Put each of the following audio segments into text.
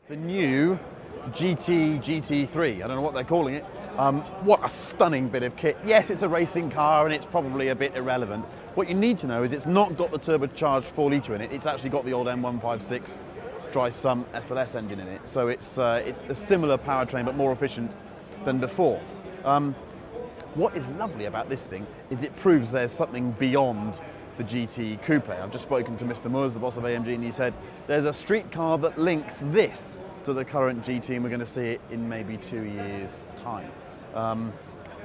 The new GT3, I don't know what they're calling it. What a stunning bit of kit. Yes, it's a racing car and it's probably a bit irrelevant. What you need to know is it's not got the turbocharged 4 litre in it, it's actually got the old M156 dry sump SLS engine in it. So it's a similar powertrain but more efficient than before. What is lovely about this thing is it proves there's something beyond the GT Coupe. I've just spoken to Mr. Moores, the boss of AMG, and he said there's a street car that links this to the current GT, and we're going to see it in maybe 2 years' time.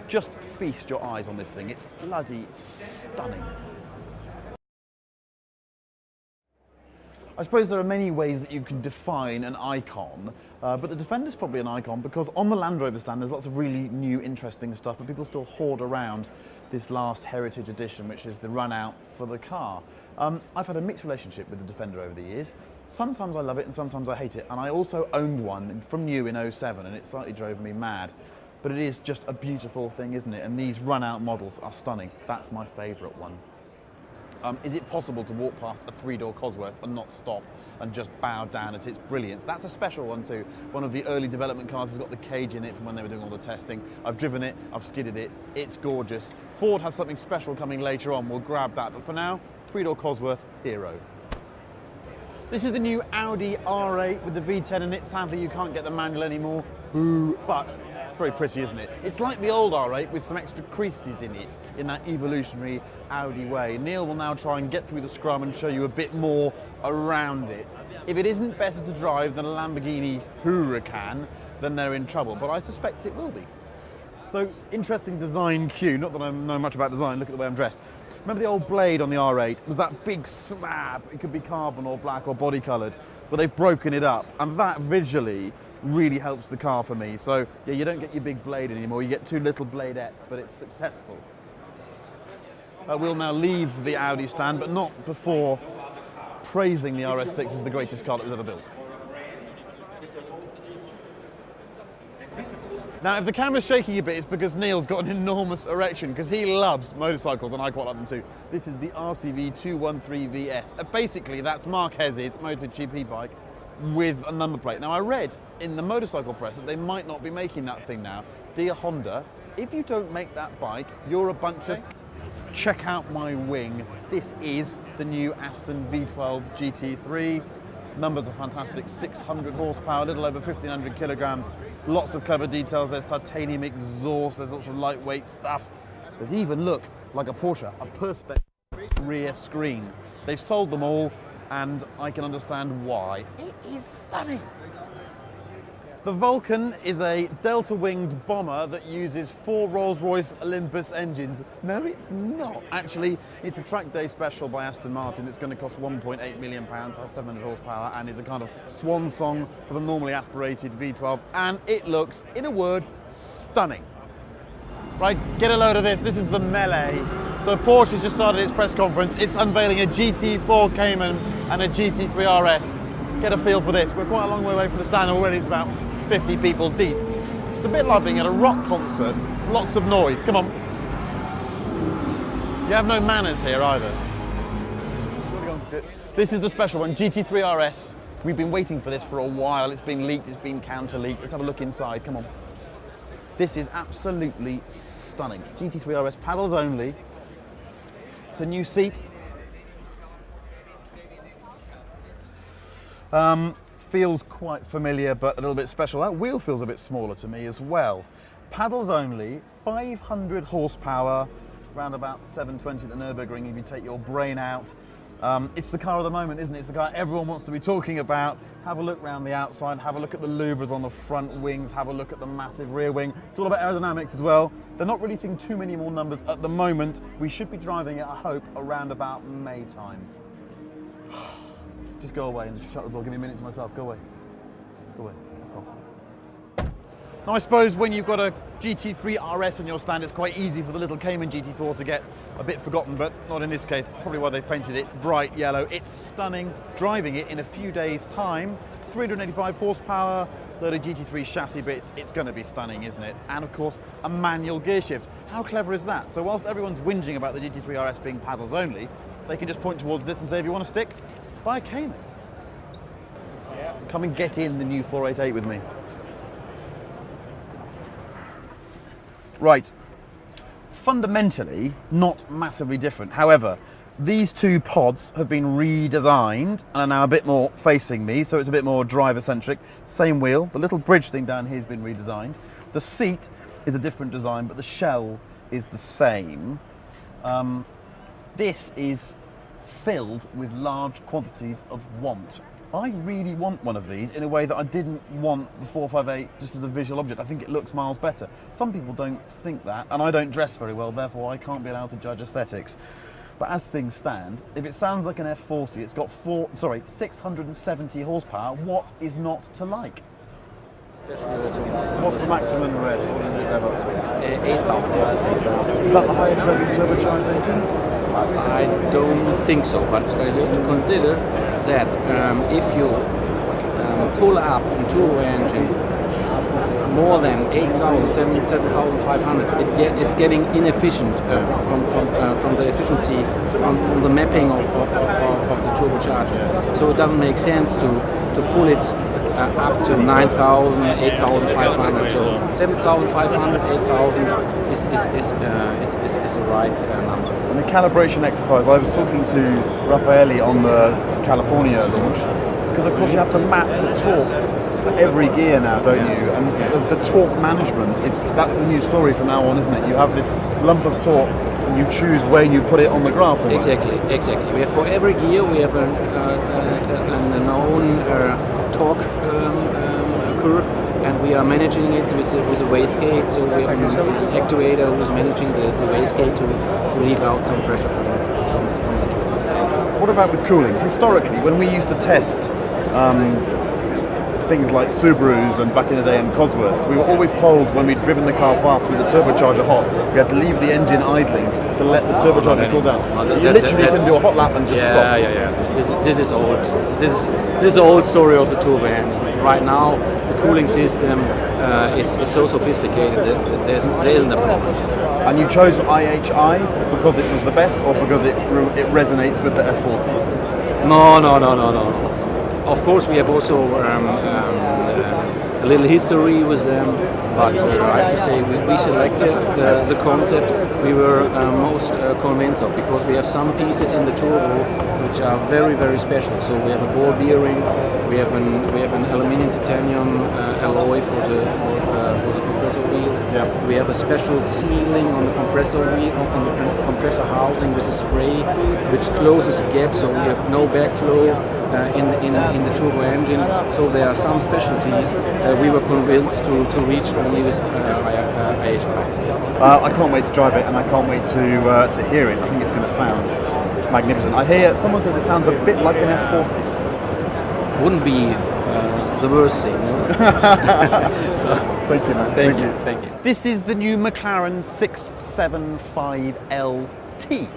Just feast your eyes on this thing. It's bloody stunning. I suppose there are many ways that you can define an icon, but the Defender's probably an icon because on the Land Rover stand there's lots of really new, interesting stuff, but people still hoard around this last Heritage Edition, which is the run-out for the car. I've had a mixed relationship with the Defender over the years. Sometimes I love it and sometimes I hate it, and I also owned one from new in 07 and it slightly drove me mad. But it is just a beautiful thing, isn't it? And these run-out models are stunning. That's my favourite one. Is it possible to walk past a 3-door Cosworth and not stop and just bow down at its brilliance? That's a special one too. One of the early development cars has got the cage in it from when they were doing all the testing. I've driven it, I've skidded it, it's gorgeous. Ford has something special coming later on, we'll grab that. But for now, 3-door Cosworth, hero. This is the new Audi R8 with the V10 in it. Sadly, you can't get the manual anymore. Boo! But it's very pretty, isn't it? It's like the old R8 with some extra creases in it, in that evolutionary Audi way. Neil will now try and get through the scrum and show you a bit more around it. If it isn't better to drive than a Lamborghini Huracan, then they're in trouble, but I suspect it will be. So, interesting design cue. Not that I know much about design, look at the way I'm dressed. Remember the old blade on the R8? It was that big slab. It could be carbon or black or body coloured, but they've broken it up, and that visually really helps the car for me. So yeah, you don't get your big blade anymore, you get 2 little bladettes, but it's successful. We'll now leave the Audi stand, but not before praising the RS6 as the greatest car that was ever built. Now, if the camera's shaking a bit, it's because Neil's got an enormous erection, because he loves motorcycles, and I quite like them too. This is the RCV 213VS. Basically, that's Marquez's MotoGP bike with a number plate. Now, I read in the motorcycle press that they might not be making that thing now. Dear Honda, if you don't make that bike, you're a bunch of... Check out my wing. This is the new Aston V12 GT3. Numbers are fantastic, 600 horsepower, a little over 1,500 kilograms. Lots of clever details. There's titanium exhaust, there's lots of lightweight stuff. There's even, look, like a Porsche, a Perspex rear screen. They've sold them all, and I can understand why. It is stunning. The Vulcan is a delta-winged bomber that uses 4 Rolls-Royce Olympus engines. No, it's not. Actually, it's a track day special by Aston Martin. It's going to cost £1.8 million, has 700 horsepower, and is a kind of swan song for the normally aspirated V12. And it looks, in a word, stunning. Right, get a load of this. This is the melee. So Porsche has just started its press conference. It's unveiling a GT4 Cayman and a GT3 RS. Get a feel for this. We're quite a long way away from the stand already. It's about 50 people deep. It's a bit like being at a rock concert. Lots of noise. Come on. You have no manners here either. This is the special one, GT3 RS. We've been waiting for this for a while. It's been leaked, it's been counter-leaked. Let's have a look inside. Come on. This is absolutely stunning. GT3 RS, paddles only. It's a new seat. Feels quite familiar, but a little bit special. That wheel feels a bit smaller to me as well. Paddles only, 500 horsepower, around about 720 at the Nürburgring if you take your brain out. It's the car of the moment, isn't it? It's the car everyone wants to be talking about. Have a look around the outside, have a look at the louvers on the front wings, have a look at the massive rear wing. It's all about aerodynamics as well. They're not releasing too many more numbers at the moment. We should be driving it, I hope, around about May time. Just go away and just shut the door. Give me a minute to myself. Go away. Go away. Now, I suppose when you've got a GT3 RS on your stand, it's quite easy for the little Cayman GT4 to get a bit forgotten, but not in this case. It's probably why they've painted it bright yellow. It's stunning. Driving it in a few days' time, 385 horsepower, load of GT3 chassis bits. It's going to be stunning, isn't it? And of course, a manual gear shift. How clever is that? So whilst everyone's whinging about the GT3 RS being paddles only, they can just point towards this and say, if you want to stick, buy a Cayman. Come and get in the new 488 with me. Right. Fundamentally, not massively different. However, these two pods have been redesigned and are now a bit more facing me, so it's a bit more driver-centric. Same wheel. The little bridge thing down here has been redesigned. The seat is a different design, but the shell is the same. This is filled with large quantities of want. I really want one of these in a way that I didn't want the 458 just as a visual object. I think it looks miles better. Some people don't think that, and I don't dress very well, therefore I can't be allowed to judge aesthetics. But as things stand, if it sounds like an F40, it's got 670 horsepower. What is not to like? What's the maximum rev? What does it rev up to? 8,000. Is that the highest revving turbocharged engine? I don't think so, but you have to consider that if you pull up a turbo engine more than 8,000, 7,500, it's getting inefficient from the efficiency, from the mapping of the turbocharger. So it doesn't make sense to pull it up to 9,000, 8,500. So 7,500, 8,000 is the right number. And the calibration exercise, I was talking to Raffaele on the California launch, because of course you have to map the torque for every gear now, don't you? And the torque management, that's the new story from now on, isn't it? You have this lump of torque and you choose where you put it on the graph. Almost. Exactly. We have, for every gear we have a known torque curve, and we are managing it with a wastegate. So we have an actuator who's managing the wastegate to leave out some pressure from the torque. What about with cooling? Historically, when we used to test things like Subarus and back in the day in Cosworths, we were always told when we'd driven the car fast with the turbocharger hot, we had to leave the engine idling to let the turbocharger cool down. You literally can do a hot lap and just stop. This is old. This is the old story of the turbo engine. Right now, the cooling system is so sophisticated that there isn't a problem. And you chose IHI because it was the best, or because it resonates with the F40? No. Of course, we have also a little history with them, but I have to say we selected the concept we were most convinced of, because we have some pieces in the turbo which are very, very special. So we have a ball bearing, we have an aluminium titanium alloy for the compressor wheel. Yeah. We have a special sealing on the compressor wheel, on the compressor housing with a spray which closes a gap, so we have no backflow in the turbo engine. So there are some specialties we were convinced to reach only with IHI. I can't wait to drive it, and I can't wait to hear it. I think it's going to sound magnificent. I hear someone says it sounds a bit like an F40. Wouldn't be the worst thing. No? So, thank you, man. Thank you. This is the new McLaren 675LT.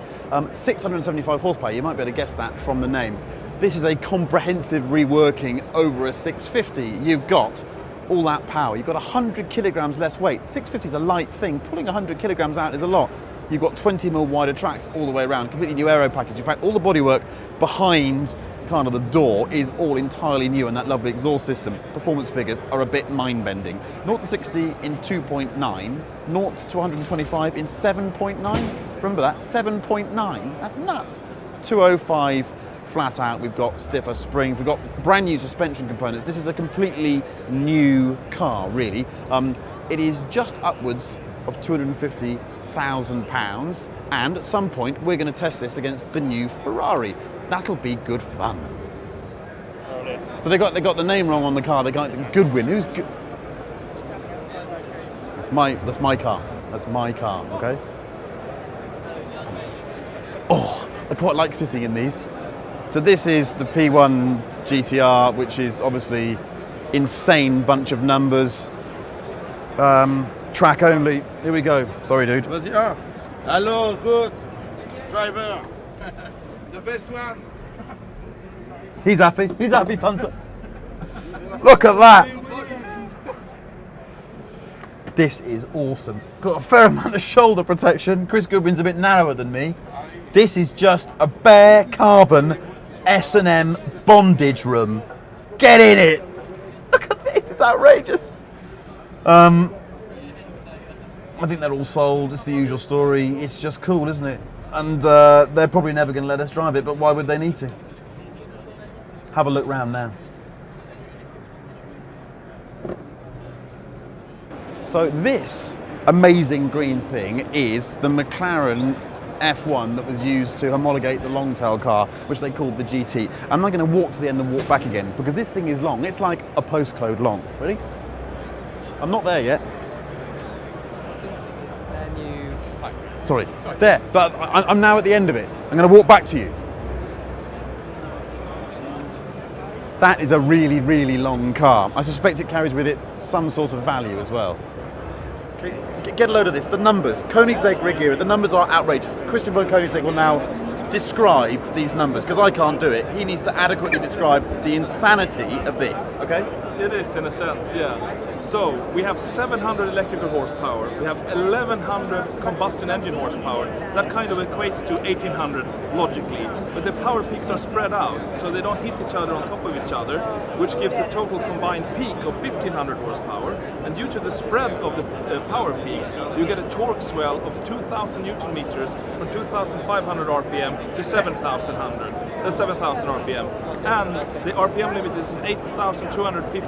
675 horsepower. You might be able to guess that from the name. This is a comprehensive reworking over a 650. You've got all that power. You've got 100 kilograms less weight. 650 is a light thing. Pulling 100 kilograms out is a lot. You've got 20mm wider tracks all the way around. Completely new aero package. In fact, all the bodywork behind kind of the door is all entirely new, and that lovely exhaust system. Performance figures are a bit mind-bending. 0 to 60 in 2.9, 0 to 125 in 7.9. Remember that, 7.9. That's nuts. 205 flat out. We've got stiffer springs. We've got brand new suspension components. This is a completely new car, really. It is just upwards of £250,000, and at some point we're going to test this against the new Ferrari. That'll be good fun. So they got the name wrong on the car. They got Goodwin. Who's good? That's my car. That's my car. Okay. Oh, I quite like sitting in these. So this is the P1 GTR, which is obviously insane bunch of numbers. Track only. Here we go. Sorry, dude. Hello, good driver. The best one. He's happy. He's happy, punter. Look at that. This is awesome. Got a fair amount of shoulder protection. Chris Goodwin's a bit narrower than me. This is just a bare carbon S&M bondage room. Get in it. It's outrageous. I think they're all sold. It's the usual story. It's just cool, isn't it? And they're probably never going to let us drive it, but why would they need to? Have a look round now. So this amazing green thing is the McLaren F1 that was used to homologate the long-tail car, which they called the GT. I'm not going to walk to the end and walk back again, because this thing is long. It's like a postcode long. Ready? I'm not there yet. Sorry. There. I'm now at the end of it. I'm going to walk back to you. That is a really, really long car. I suspect it carries with it some sort of value as well. Okay, get a load of this. The numbers. Koenigsegg Regera. The numbers are outrageous. Christian von Koenigsegg will now describe these numbers, because I can't do it. He needs to adequately describe the insanity of this. Okay? It is, in a sense, yeah. So we have 700 electrical horsepower, we have 1100 combustion engine horsepower. That kind of equates to 1800 logically, but the power peaks are spread out, so they don't hit each other on top of each other, which gives a total combined peak of 1500 horsepower. And due to the spread of the power peaks, you get a torque swell of 2000 Newton meters from 2500 RPM to 7000 RPM. And the RPM limit is 8250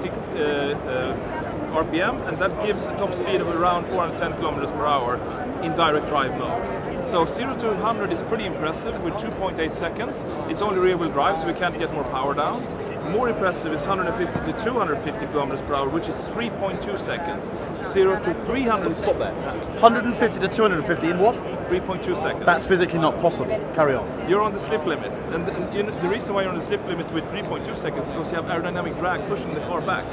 RPM, and that gives a top speed of around 410 kilometers per hour in direct drive mode. So 0 to 100 is pretty impressive with 2.8 seconds. It's only rear-wheel drive, so we can't get more power down. More impressive is 150 to 250 kilometers per hour, which is 3.2 seconds. 0 to 300. Stop there. 150 to 250 in what? 3.2 seconds. That's physically not possible. Carry on. You're on the slip limit, and you know, the reason why you're on the slip limit with 3.2 seconds is because you have aerodynamic drag pushing the car back.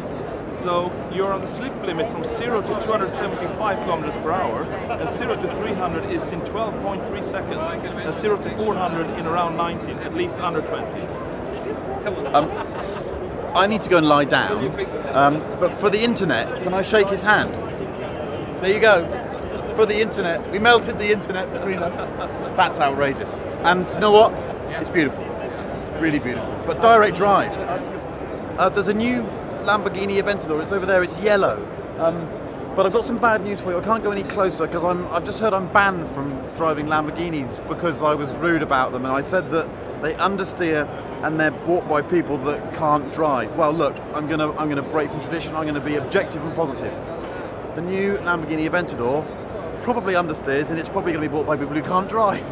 So you're on the slip limit from 0 to 275 kilometers per hour, and 0 to 300 is in 12.3 seconds, and 0 to 400 in around 19, at least under 20. I need to go and lie down, but for the internet, can I shake his hand? There you go. For the internet, we melted the internet between us. That's outrageous. And you know what? It's beautiful, really beautiful. But direct drive. There's a new Lamborghini Aventador. It's over there. It's yellow. But I've got some bad news for you. I can't go any closer because I've just heard I'm banned from driving Lamborghinis because I was rude about them, and I said that they understeer and they're bought by people that can't drive. Well, look, I'm gonna break from tradition. I'm gonna be objective and positive. The new Lamborghini Aventador probably understeers, and it's probably going to be bought by people who can't drive.